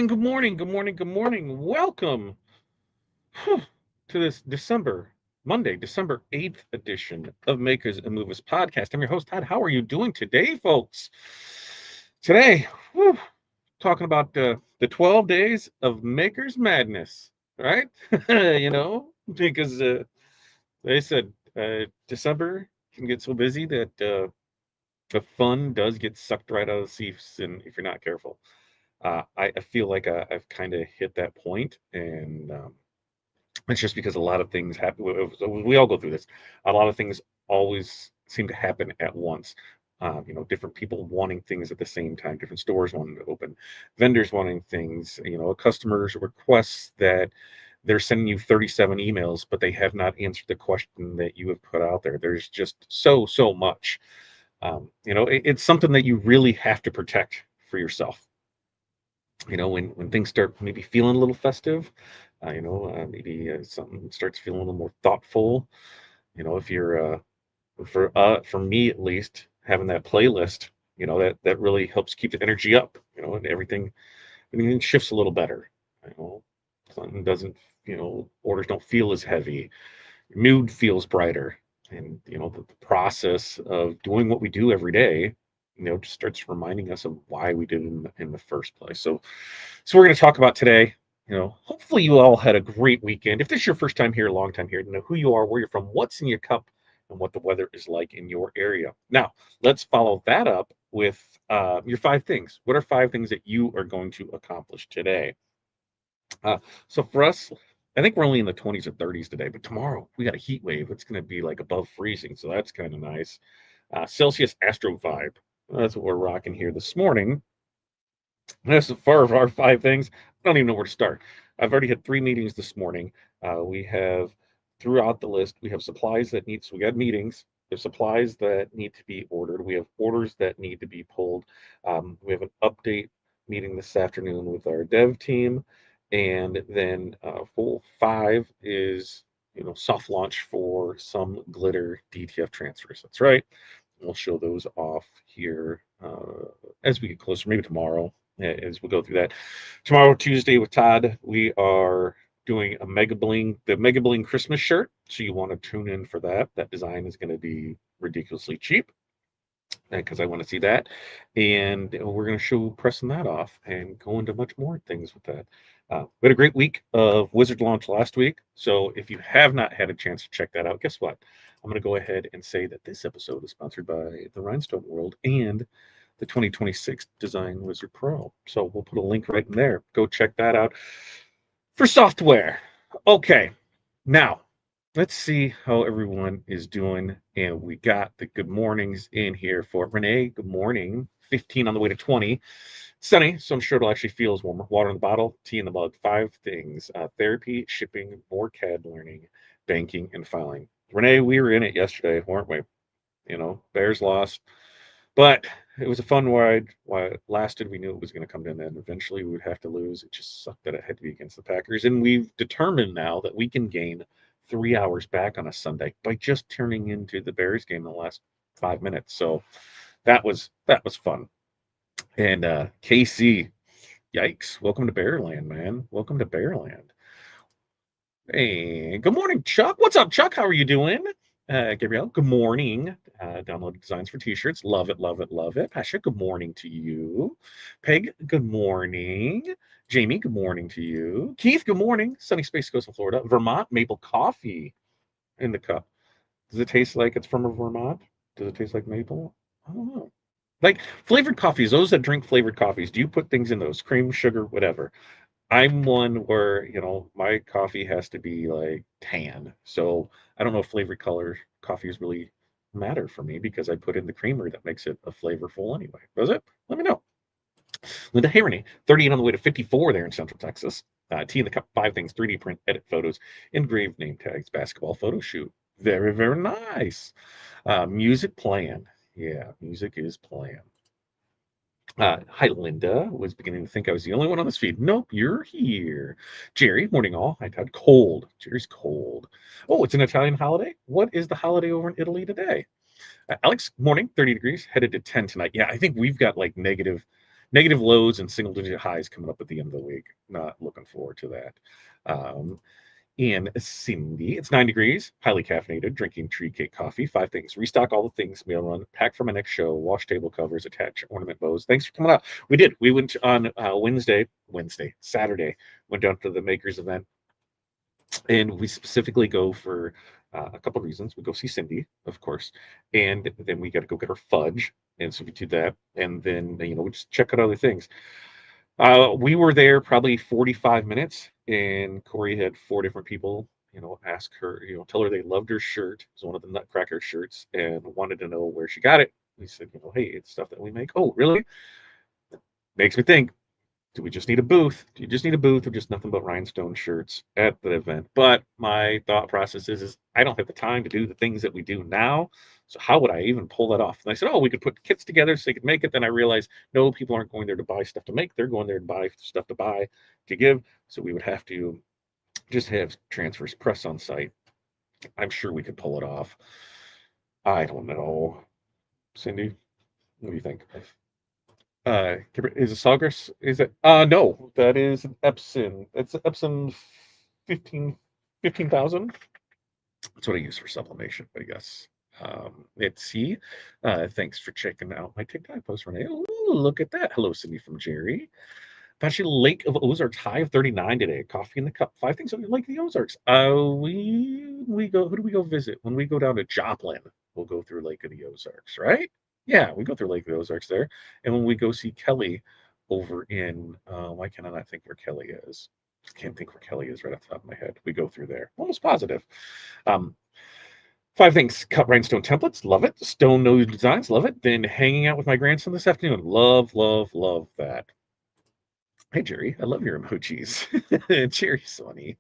Good morning, good morning, good morning. Welcome whew, to this Monday, December 8th edition of Makers and Movers podcast. I'm your host, Todd. How are you doing today, folks? Today, talking about the 12 days of Makers Madness, right? Because they said December can get so busy that the fun does get sucked right out of the seats, and if you're not careful. I feel like I've kind of hit that point, and it's just because a lot of things happen. We all go through this. A lot of things always seem to happen at once. Different people wanting things at the same time, different stores wanting to open, vendors wanting things, a customer's requests that they're sending you 37 emails, but they have not answered the question that you have put out there. There's just so much. It's something that you really have to protect for yourself. When things start maybe feeling a little festive, maybe something starts feeling a little more thoughtful. If you're for me at least, having that playlist, that really helps keep the energy up. And everything shifts a little better. You know, something doesn't, orders don't feel as heavy. Mood feels brighter, and the process of doing what we do every day, just starts reminding us of why we did it in the first place. So we're going to talk about today. Hopefully you all had a great weekend. If this is your first time here, long time here, to know who you are, where you're from, what's in your cup, and what the weather is like in your area. Now, let's follow that up with your five things. What are five things that you are going to accomplish today? Uh, so for us, I think we're only in the 20s or 30s today, but tomorrow we got a heat wave. It's going to be like above freezing, so that's kind of nice. Celsius Astro Vibe. That's what we're rocking here this morning. As far as our five things, I don't even know where to start. I've already had three meetings this morning. We have throughout the list, we have supplies that need, so we got meetings. There's supplies that need to be ordered. We have orders that need to be pulled. We have an update meeting this afternoon with our dev team. And then full five is, soft launch for some glitter DTF transfers. That's right. We'll show those off here as we get closer, maybe tomorrow, as we go through that. Tomorrow, Tuesday, with Todd, we are doing the Mega Bling Christmas shirt. So you want to tune in for that. That design is going to be ridiculously cheap because I want to see that. And we're going to show pressing that off and go into much more things with that. We had a great week of Wizard launch last week. So if you have not had a chance to check that out, guess what? I'm going to go ahead and say that this episode is sponsored by the Rhinestone World and the 2026 Design Wizard Pro. So we'll put a link right in there. Go check that out for software. Okay, now let's see how everyone is doing. And we got the good mornings in here for Renee. Good morning. 15 on the way to 20. Sunny, so I'm sure it'll actually feel as warmer. Water in the bottle, tea in the mug. Five things: therapy, shipping, more CAD learning, banking, and filing. Renee, we were in it yesterday, weren't we? Bears lost, but it was a fun ride. While it lasted, we knew it was going to come to an end. Eventually, we would have to lose. It just sucked that it had to be against the Packers. And we've determined now that we can gain 3 hours back on a Sunday by just turning into the Bears game in the last 5 minutes. So that was fun. And KC, yikes! Welcome to Bearland, man. Welcome to Bearland. Hey, good morning, Chuck. What's up, Chuck? How are you doing? Gabrielle, good morning. Downloaded designs for t-shirts. Love it, love it, love it. Pasha, good morning to you. Peg, good morning. Jamie, good morning to you. Keith, good morning. Sunny Space Coast of Florida. Vermont maple coffee in the cup. Does it taste like it's from Vermont? Does it taste like maple? I don't know. Like flavored coffees, those that drink flavored coffees, do you put things in those? Cream, sugar, whatever. I'm one where, my coffee has to be like tan. So I don't know if flavored color coffees really matter for me because I put in the creamer that makes it a flavorful anyway. Does it? Let me know. Linda Harney, 38 on the way to 54 there in Central Texas. Tea in the cup, five things, 3D print, edit photos, engraved name tags, basketball photo shoot. Very, very nice. Music playing. Yeah, music is playing. Hi, Linda. Was beginning to think I was the only one on this feed. Nope, you're here. Jerry, morning all. I had cold. Jerry's cold. Oh, it's an Italian holiday. What is the holiday over in Italy today? Alex, morning, 30 degrees, headed to 10 tonight. Yeah, I think we've got like negative lows and single digit highs coming up at the end of the week. Not looking forward to that. Um, in Cindy, it's 9 degrees, highly caffeinated, drinking tree cake coffee. 5 things. Restock all the things, mail run, pack for my next show, wash table covers, attach ornament bows. Thanks for coming out. We did. We went on Saturday, went down to the Makers event, and we specifically go for a couple of reasons. We go see Cindy, of course, and then we got to go get her fudge. And so we do that. And then, we just check out other things. We were there probably 45 minutes, and Corey had four different people, ask her, tell her they loved her shirt. It was one of the Nutcracker shirts, and wanted to know where she got it. We said, hey, it's stuff that we make. Oh, really? Makes me think, do we just need a booth? Do you just need a booth or just nothing but rhinestone shirts at the event? But my thought process is I don't have the time to do the things that we do now. So how would I even pull that off? And I said, oh, we could put kits together so they could make it. Then I realized, no, people aren't going there to buy stuff to make. They're going there to buy stuff to buy to give. So we would have to just have transfers press on site. I'm sure we could pull it off. I don't know. Cindy, what do you think? Is it Sawgrass? Is it? No, that is an Epson. It's an Epson 15,000. That's what I use for sublimation, I guess. Let's see. Thanks for checking out my TikTok post, Renee. Ooh, look at that. Hello, Cindy from Jerry. Actually, Lake of Ozarks, high of 39 today. Coffee in the cup. 5 things on Lake of the Ozarks. We go. Who do we go visit when we go down to Joplin? We'll go through Lake of the Ozarks, right? Yeah, we go through Lake of the Ozarks there. And when we go see Kelly over in, why can I not think where Kelly is? Can't think where Kelly is right off the top of my head. We go through there. Almost positive. Um, 5 things. Cut rhinestone templates. Love it. Stone nose designs. Love it. Then hanging out with my grandson this afternoon. Love, love, love that. Hey Jerry, I love your emojis. Jerry's funny.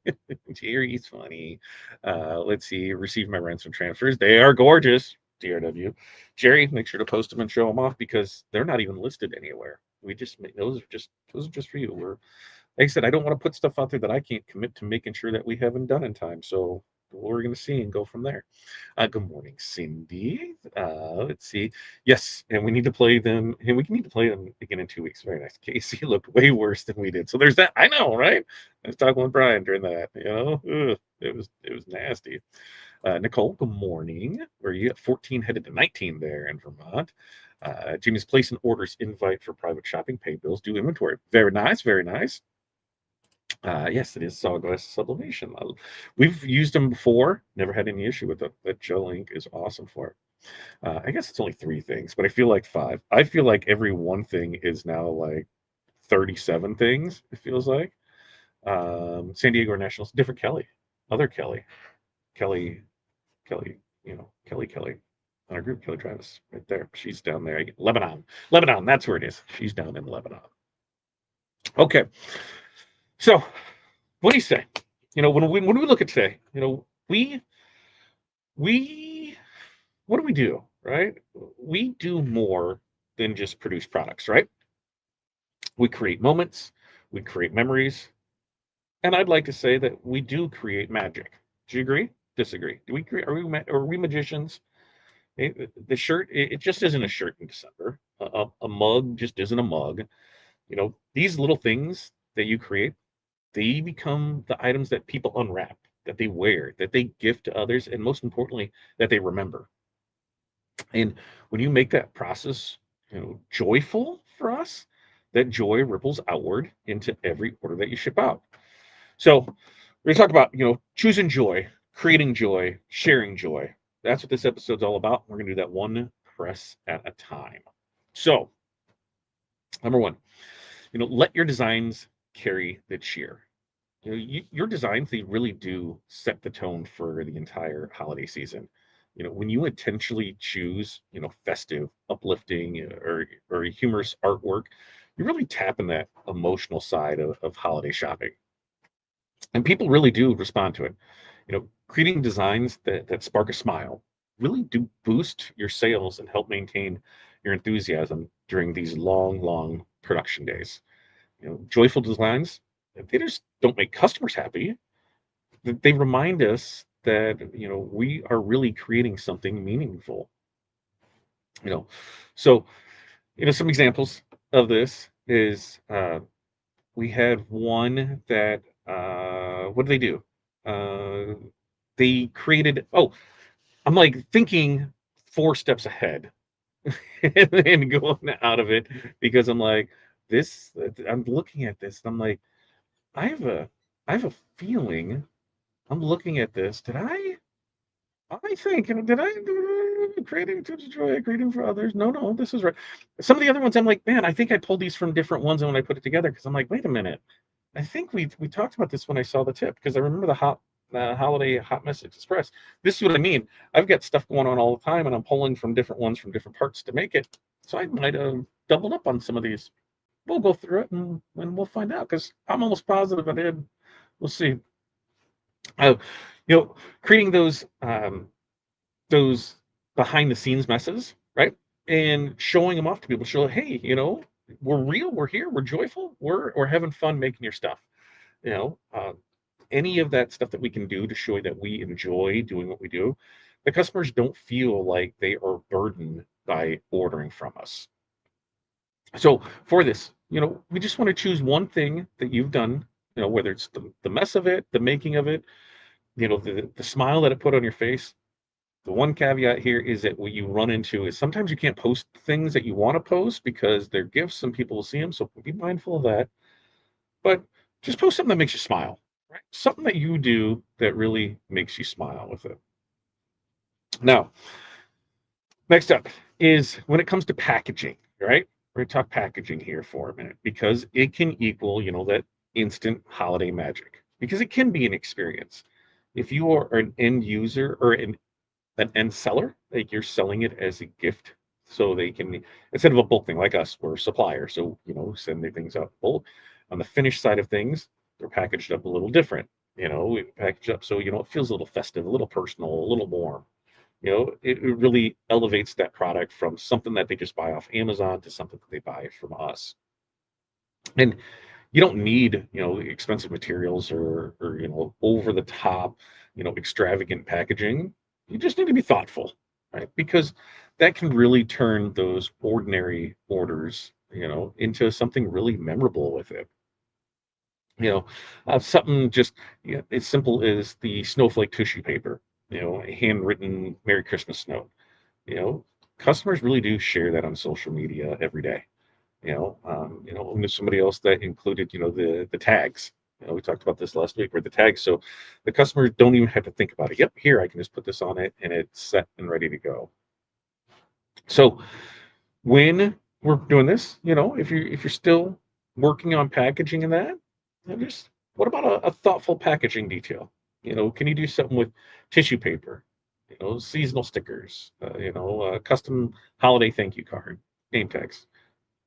Jerry's funny. Let's see. Receive my ransom transfers. They are gorgeous. DRW. Jerry, make sure to post them and show them off because they're not even listed anywhere. We just make those are just for you. Like I said, I don't want to put stuff out there that I can't commit to making sure that we haven't done in time. So we're going to see and go from there. Good morning, Cindy. Let's see. Yes, and we need to play them, and we need to play them again in 2 weeks. Very nice. Casey looked way worse than we did. So there's that. I know, right? I was talking with Brian during that. Ugh, it was nasty. Nicole, good morning. Where you at 14 headed to 19 there in Vermont. Jimmy's placing orders invite for private shopping, pay bills, do inventory. Very nice, very nice. Yes, it is sawgrass sublimation. We've used them before, never had any issue with it. That gel ink is awesome for it. I guess it's only 3 things, but I feel like 5. I feel like every one thing is now like 37 things, it feels like. San Diego Nationals, different Kelly, other Kelly, Kelly, Kelly, Kelly on our group, Kelly Travis, right there. She's down there. Lebanon, that's where it is. She's down in Lebanon. Okay, so what do you say? When we look at today, we what do, right? We do more than just produce products, right? We create moments, we create memories, and I'd like to say that we do create magic. Do you agree? Disagree? Do we create? Are we magicians? The shirt, it just isn't a shirt in December. A mug just isn't a mug. These little things that you create, they become the items that people unwrap, that they wear, that they gift to others, and most importantly, that they remember. And when you make that process, joyful for us, that joy ripples outward into every order that you ship out. So we're going to talk about, choosing joy, creating joy, sharing joy. That's what this episode's all about. We're going to do that one press at a time. So, number one, let your designs carry the cheer. Your designs, they really do set the tone for the entire holiday season. When you intentionally choose, festive, uplifting, or humorous artwork, you're really tapping that emotional side of holiday shopping. And people really do respond to it. Creating designs that spark a smile really do boost your sales and help maintain your enthusiasm during these long, long production days. Joyful designs, they just don't make customers happy. They remind us that we are really creating something meaningful. You know, so some examples of this. is we had one that what did they do? Uh, they created. Oh, I'm like thinking 4 steps ahead and going out of it because I'm like this. I'm looking at this and I'm like, I have a, I have a feeling. I'm looking at this. Did I? I think, did I creating to destroy, creating for others? No, no, this is right. Some of the other ones, I'm like, man, I think I pulled these from different ones, and when I put it together, because I'm like, wait a minute, I think we talked about this when I saw the tip, because I remember the holiday hot message express. This is what I mean. I've got stuff going on all the time, and I'm pulling from different ones from different parts to make it. So I might have doubled up on some of these. We'll go through it and we'll find out, because I'm almost positive I did. We'll see. Uh, you know, creating those behind the scenes messes, right? And showing them off to people, show, hey, we're real, we're here, we're joyful, we're having fun making your stuff. You know, any of that stuff that we can do to show that we enjoy doing what we do, the customers don't feel like they are burdened by ordering from us. So for this, we just want to choose one thing that you've done, whether it's the mess of it, the making of it, the smile that it put on your face. The one caveat here is that what you run into is sometimes you can't post things that you want to post because they're gifts and people will see them. So be mindful of that. But just post something that makes you smile, right? Something that you do that really makes you smile with it. Now, next up is when it comes to packaging, right? We're going to talk packaging here for a minute because it can equal, that instant holiday magic because it can be an experience. If you are an end user or an end seller, like you're selling it as a gift so they can, instead of a bulk thing like us, we're a supplier. So, send their things out bulk. On the finished side of things, they're packaged up a little different. We package up so, it feels a little festive, a little personal, a little warm. It really elevates that product from something that they just buy off Amazon to something that they buy from us. And you don't need, expensive materials or over the top, extravagant packaging. You just need to be thoughtful, right? Because that can really turn those ordinary orders, into something really memorable with it. You know, something just as simple as the snowflake tissue paper, a handwritten Merry Christmas note. You know, customers really do share that on social media every day. And there's somebody else that included, the tags. We talked about this last week, where the tags, so the customers don't even have to think about it. Yep, here I can just put this on it, and it's set and ready to go. So when we're doing this, if you're still working on packaging and that, just what about a thoughtful packaging detail? Can you do something with tissue paper? Seasonal stickers. Custom holiday thank you card, name tags.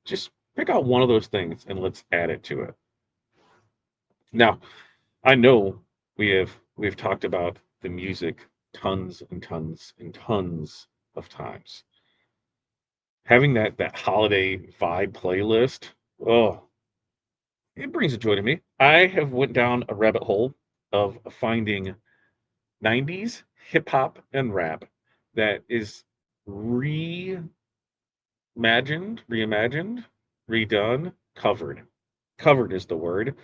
Just pick out one of those things and let's add it to it. Now, I know we've talked about the music tons and tons and tons of times. Having that holiday vibe playlist, oh, it brings a joy to me. I have went down a rabbit hole of finding 90s hip hop and rap that is reimagined, redone, covered. Covered is the word,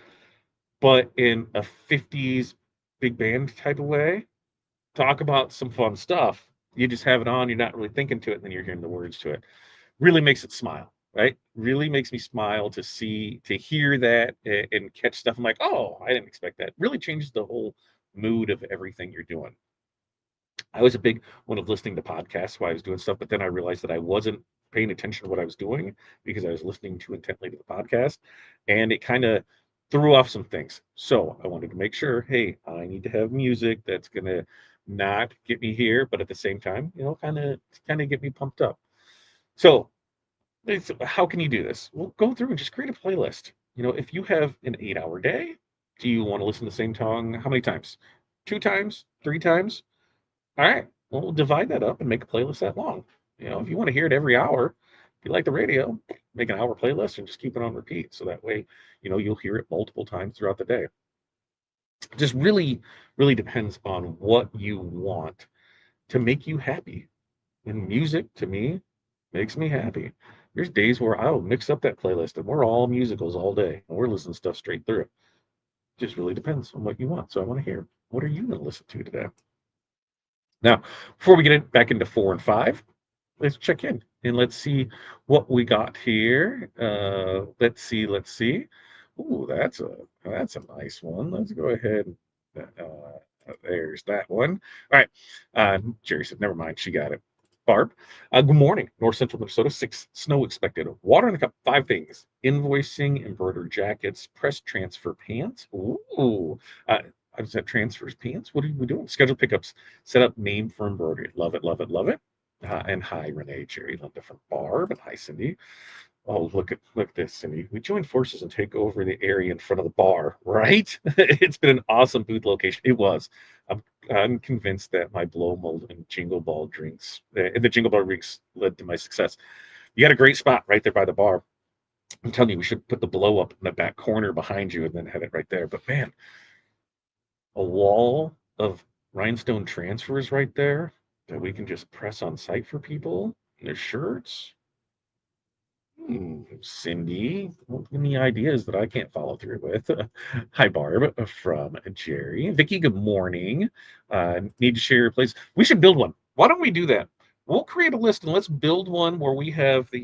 but in a 50s big band type of way. Talk about some fun stuff. You just have it on, you're not really thinking to it, and then you're hearing the words to it. Really makes it smile, right? Really makes me smile to hear that and catch stuff. I'm like, oh, I didn't expect that. Really changes the whole mood of everything you're doing. I was a big one of listening to podcasts while I was doing stuff, but then I realized that I wasn't paying attention to what I was doing because I was listening too intently to the podcast, and it kind of threw off some things. So I wanted to make sure, hey, I need to have music that's gonna not get me here, but at the same time, kind of get me pumped up. So how can you do this? Well, go through and just create a playlist. If you have an 8-hour day, do you want to listen to the same song how many times? 2 times? 3 times? All right. Well, we'll divide that up and make a playlist that long. If you want to hear it every hour, if you like the radio, make an hour playlist and just keep it on repeat. So that way, you'll hear it multiple times throughout the day. It just really, really depends on what you want to make you happy. And music to me makes me happy. There's days where I'll mix up that playlist and we're all musicals all day and we're listening to stuff straight through. Just really depends on what you want. So I want to hear, what are you going to listen to today? Now, before we get back into 4 and 5, let's check in and let's see what we got here. Let's see. Ooh, that's a nice one. Let's go ahead. There's that one. All right. Jerry said, never mind. She got it. Barb, good morning. North Central Minnesota, 6 snow expected. Water in the cup, 5 things. Invoicing, embroidered jackets, press transfer pants. Ooh. I was at transfers pants. What are we doing? Scheduled pickups. Set up name for embroidery. Love it, love it, love it. And hi, Renee, Jerry, Linda from Barb, and hi, Cindy. Oh, look at this, Cindy. We joined forces and take over the area in front of the bar, right? It's been an awesome booth location. It was. I'm convinced that my blow mold and jingle ball drinks, the jingle ball drinks, led to my success. You got a great spot right there by the bar. I'm telling you, we should put the blow up in the back corner behind you and then have it right there. But man, a wall of rhinestone transfers right there that we can just press on site for people in their shirts. Cindy, don't give me ideas that I can't follow through with. Hi, Barb, from Jerry. Vicky, good morning. Need to share your place. We should build one. Why don't we do that? We'll create a list and let's build one where we have the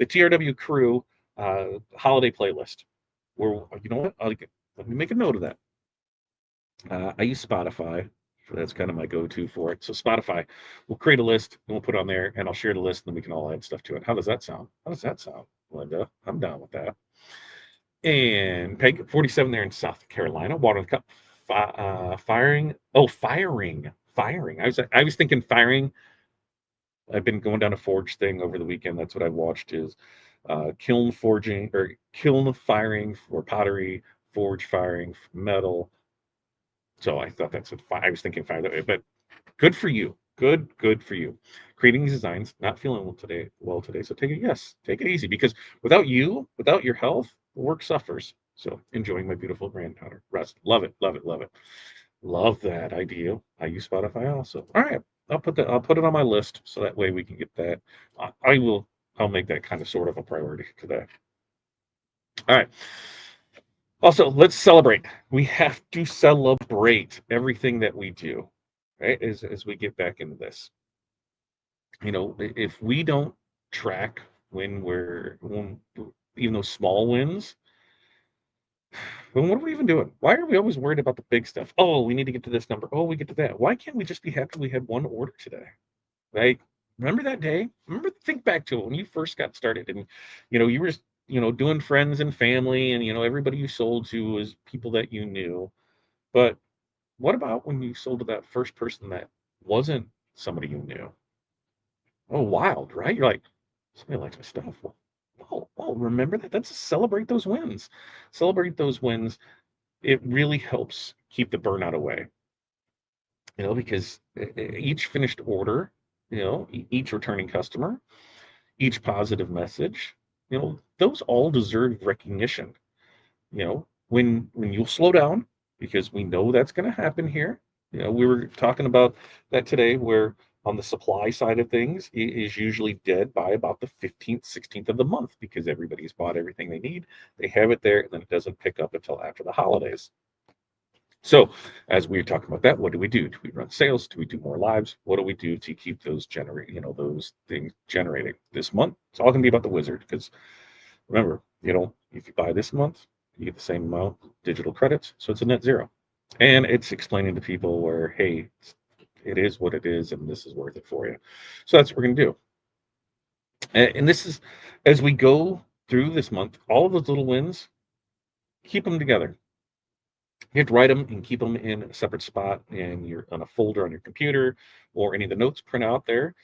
TRW crew holiday playlist. Where you know what? Let me make a note of that. I use Spotify. That's kind of my go-to for it. So Spotify, we'll create a list and we'll put it on there, and I'll share the list, and then we can all add stuff to it. How does that sound? How does that sound, Linda? I'm down with that. And Peg, 47 there in South Carolina. Water in the cup. Firing. Oh, firing. I was thinking firing. I've been going down a forge thing over the weekend. That's what I watched is kiln forging or kiln firing for pottery, forge firing for metal. So I thought that's what I was thinking fire that way, but good for you. Good for you. Creating these designs, not feeling well today. So take it easy because without your health, the work suffers. So enjoying my beautiful granddaughter. Rest. Love it, love it, love it. Love that idea. I use Spotify also. All right. I'll put it on my list so that way we can get that. I'll make that kind of sort of a priority today. All right. Also, let's celebrate. We have to celebrate everything that we do, right? As we get back into this, if we don't track when even those small wins, then what are we even doing? Why are we always worried about the big stuff? Oh, we need to get to this number. Oh, we get to that. Why can't we just be happy we had one order today? Right? Remember that day? Think back to it when you first got started, and you were doing friends and family, and everybody you sold to was people that you knew. But what about when you sold to that first person that wasn't somebody you knew? Oh, wild, right? You're like, somebody likes my stuff. Well, remember that. That's celebrate those wins. Celebrate those wins. It really helps keep the burnout away. Because each finished order, each returning customer, each positive message, those all deserve recognition. When you'll slow down, because we know that's going to happen here. We were talking about that today, where on the supply side of things, it is usually dead by about the 15th, 16th of the month because everybody's bought everything they need. They have it there, and then it doesn't pick up until after the holidays. So, as we were talking about that, what do we do? Do we run sales? Do we do more lives? What do we do to keep those things generating this month? It's all going to be about the wizard because remember, if you buy this month, you get the same amount digital credits, so it's a net zero. And it's explaining to people where, hey, it is what it is, and this is worth it for you. So that's what we're going to do. And this is, as we go through this month, all of those little wins, keep them together. You have to write them and keep them in a separate spot on a folder on your computer or any of the notes print out there.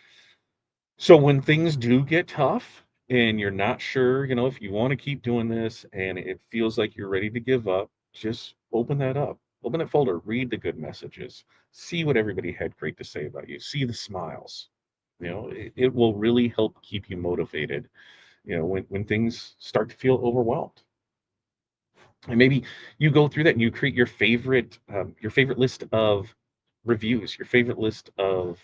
So when things do get tough and you're not sure, if you want to keep doing this and it feels like you're ready to give up, just open that up. Open that folder, read the good messages, see what everybody had great to say about you, see the smiles. It will really help keep you motivated, when things start to feel overwhelmed. And maybe you go through that and you create your favorite list of reviews, your favorite list of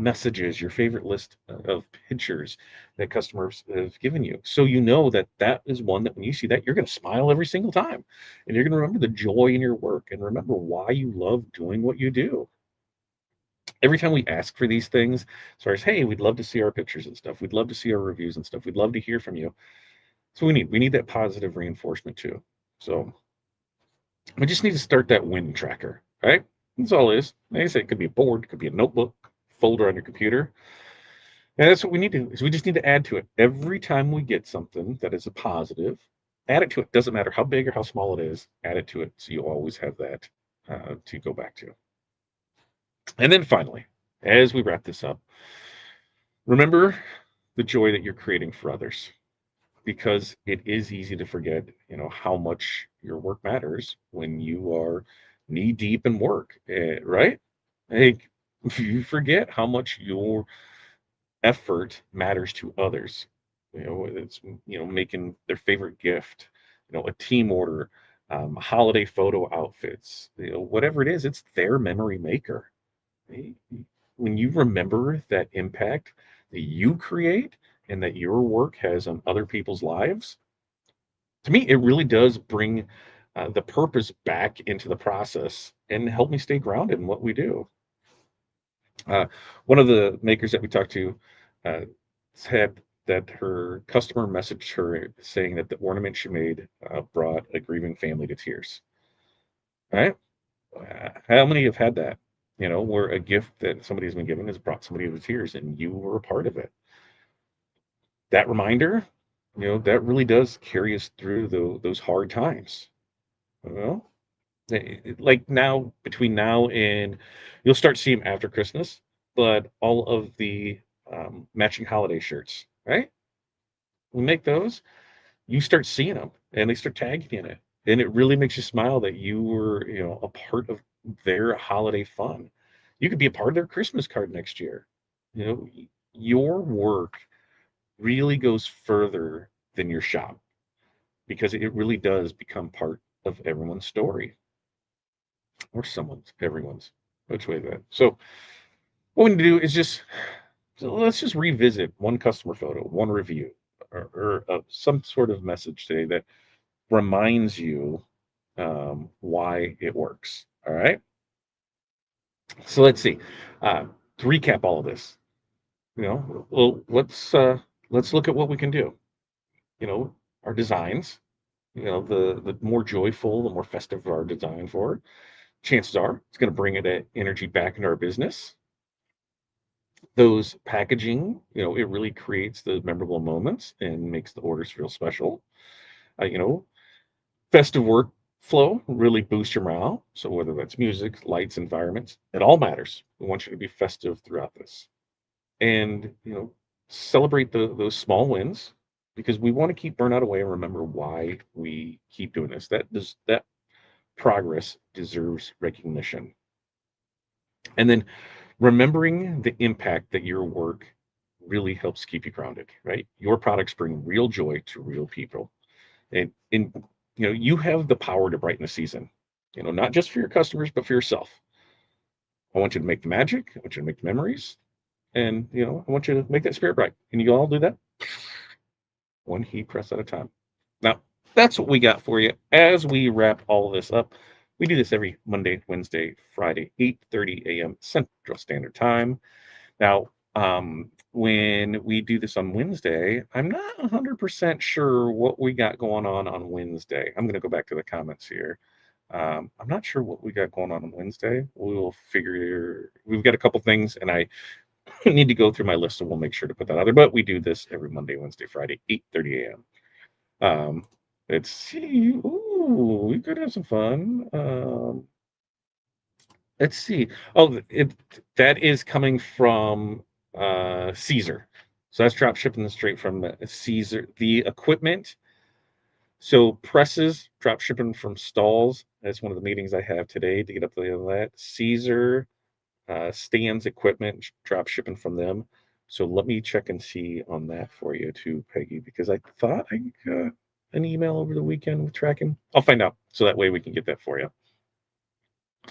messages, your favorite list of pictures that customers have given you. So you know that that is one that when you see that, you're going to smile every single time. And you're going to remember the joy in your work and remember why you love doing what you do. Every time we ask for these things, as far as, hey, we'd love to see our pictures and stuff. We'd love to see our reviews and stuff. We'd love to hear from you. So we need that positive reinforcement too. So we just need to start that win tracker, right? That's all it is. Like I say, it could be a board, it could be a notebook, folder on your computer. And that's what we need to do, is we just need to add to it. Every time we get something that is a positive, add it to it. Doesn't matter how big or how small it is, add it to it so you always have that to go back to. And then finally, as we wrap this up, remember the joy that you're creating for others, because it is easy to forget, how much your work matters when you are knee deep in work, right? Like, you forget how much your effort matters to others. It's making their favorite gift, a team order, holiday photo outfits, whatever it is, it's their memory maker. Eh, When you remember that impact that you create and that your work has on other people's lives, to me, it really does bring the purpose back into the process and help me stay grounded in what we do. Uh, One of the makers that we talked to uh, said that her customer messaged her saying that the ornament she made brought a grieving family to tears. Right? How many have had that? Where a gift that somebody's been given has brought somebody to tears, and you were a part of it. That reminder, that really does carry us through those hard times. Well, like now, between now and you'll start seeing them after Christmas, but all of the matching holiday shirts, right? We make those, you start seeing them and they start tagging you in it. And it really makes you smile that you were, a part of their holiday fun. You could be a part of their Christmas card next year. Your work really goes further than your shop because it really does become part of everyone's story, or everyone's, which way that. So what we need to do is so let's just revisit one customer photo, one review, or some sort of message today that reminds you why it works. All right. So let's see. To recap all of this, well, let's look at what we can do. Our designs. The more joyful, the more festive our design for, chances are it's going to bring that energy back into our business. Those packaging, it really creates the memorable moments and makes the orders feel special. Uh, you know, Festive workflow really boosts your morale. So whether that's music, lights, environments, it all matters. We want you to be festive throughout this, and celebrate those small wins because we want to keep burnout away and remember why we keep doing this. That progress deserves recognition, and then remembering the impact that your work really helps keep you grounded, right? Your products bring real joy to real people. And you have the power to brighten the season, not just for your customers, but for yourself. I want you to make the magic. I want you to make the memories. And, I want you to make that spirit bright. And you all do that one heat press at a time. Now, that's what we got for you as we wrap all this up. We do this every Monday, Wednesday, Friday, 8:30 a.m. Central Standard Time. Now, when we do this on Wednesday, I'm not 100% sure what we got going on Wednesday. I'm going to go back to the comments here. I'm not sure what we got going on Wednesday. We will figure, we've got a couple things, and I need to go through my list, and we'll make sure to put that out there. But we do this every Monday, Wednesday, Friday, 8:30 a.m. Um, let's see. Ooh, we could have some fun. Let's see. Oh, that is coming from Caesar. So that's drop shipping straight from Caesar. The equipment, so presses, drop shipping from stalls. That's one of the meetings I have today to get up to that. Caesar stands equipment, drop shipping from them. So let me check and see on that for you too, Peggy, because I thought I got an email over the weekend with tracking. I'll find out so that way we can get that for you.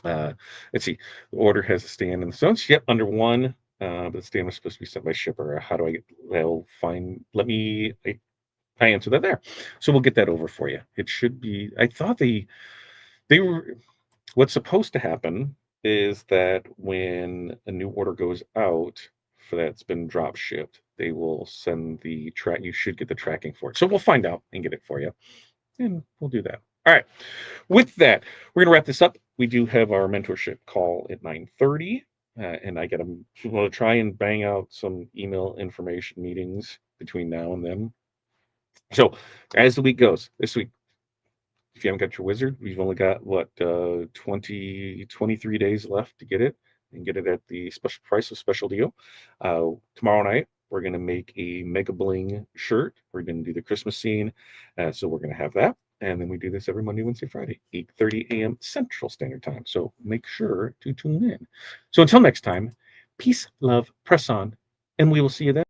Uh, let's see. The order has a stand in the stones. Yep, under one. but the stamp is supposed to be sent by shipper. How do I get? Well, fine. I answer that there. So we'll get that over for you. It should be. I thought they were. What's supposed to happen is that when a new order goes out for that's been drop shipped, they will send the track. You should get the tracking for it. So we'll find out and get it for you, and we'll do that. All right. With that, we're gonna wrap this up. We do have our mentorship call at 9:30, and I got to try and bang out some email information meetings between now and then. So as the week goes, this week, if you haven't got your wizard, we've only got what 23 days left to get it and get it at the special price of special deal. Tomorrow night we're going to make a mega bling shirt. We're going to do the Christmas scene, so we're going to have that, and then we do this every Monday, Wednesday, Friday, 8:30 a.m. Central Standard Time. So make sure to tune in. So until next time, peace, love, press on, and we will see you then.